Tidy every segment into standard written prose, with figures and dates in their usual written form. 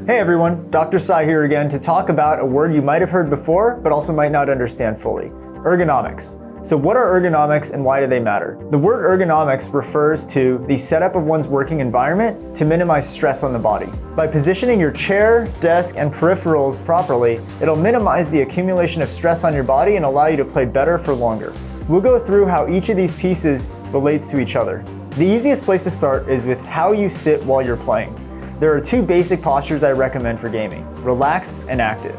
Hey everyone, Dr. Sai here again to talk about a word you might have heard before, but also might not understand fully: ergonomics. So what are ergonomics and why do they matter? The word ergonomics refers to the setup of one's working environment to minimize stress on the body. By positioning your chair, desk, and peripherals properly, it'll minimize the accumulation of stress on your body and allow you to play better for longer. We'll go through how each of these pieces relates to each other. The easiest place to start is with how you sit while you're playing. There are two basic postures I recommend for gaming: relaxed and active.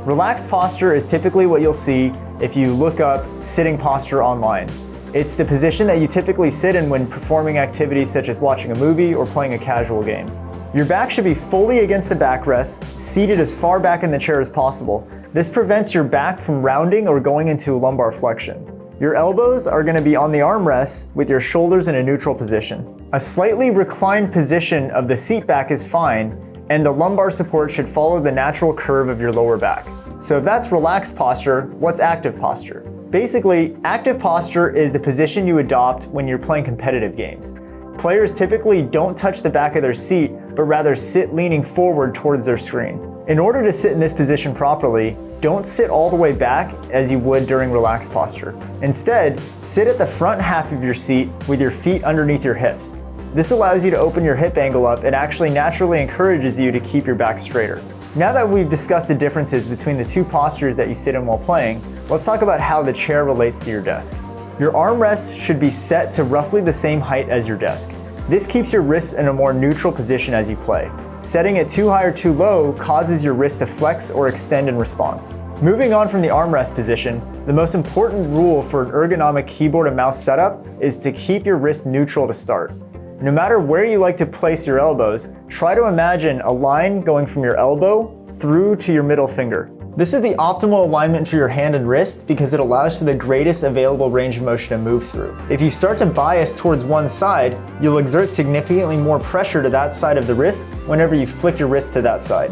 Relaxed posture is typically what you'll see if you look up sitting posture online. It's the position that you typically sit in when performing activities such as watching a movie or playing a casual game. Your back should be fully against the backrest, seated as far back in the chair as possible. This prevents your back from rounding or going into a lumbar flexion. Your elbows are going to be on the armrests with your shoulders in a neutral position. A slightly reclined position of the seat back is fine, and the lumbar support should follow the natural curve of your lower back. So if that's relaxed posture, what's active posture? Basically, active posture is the position you adopt when you're playing competitive games. Players typically don't touch the back of their seat, but rather sit leaning forward towards their screen. In order to sit in this position properly, don't sit all the way back as you would during relaxed posture. Instead, sit at the front half of your seat with your feet underneath your hips. This allows you to open your hip angle up and actually naturally encourages you to keep your back straighter. Now that we've discussed the differences between the two postures that you sit in while playing, let's talk about how the chair relates to your desk. Your armrests should be set to roughly the same height as your desk. This keeps your wrists in a more neutral position as you play. Setting it too high or too low causes your wrist to flex or extend in response. Moving on from the armrest position, the most important rule for an ergonomic keyboard and mouse setup is to keep your wrist neutral to start. No matter where you like to place your elbows, try to imagine a line going from your elbow through to your middle finger. This is the optimal alignment for your hand and wrist because it allows for the greatest available range of motion to move through. If you start to bias towards one side, you'll exert significantly more pressure to that side of the wrist whenever you flick your wrist to that side.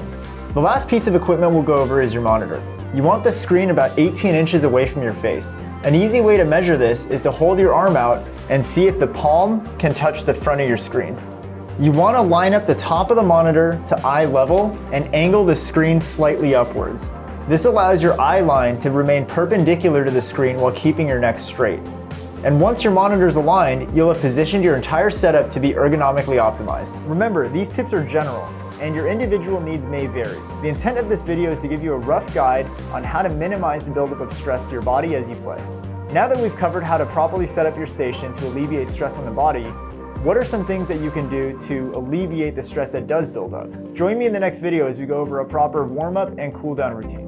The last piece of equipment we'll go over is your monitor. You want the screen about 18 inches away from your face. An easy way to measure this is to hold your arm out and see if the palm can touch the front of your screen. You want to line up the top of the monitor to eye level and angle the screen slightly upwards. This allows your eye line to remain perpendicular to the screen while keeping your neck straight. And once your monitor is aligned, you'll have positioned your entire setup to be ergonomically optimized. Remember, these tips are general, and your individual needs may vary. The intent of this video is to give you a rough guide on how to minimize the buildup of stress to your body as you play. Now that we've covered how to properly set up your station to alleviate stress on the body, what are some things that you can do to alleviate the stress that does build up? Join me in the next video as we go over a proper warm-up and cool-down routine.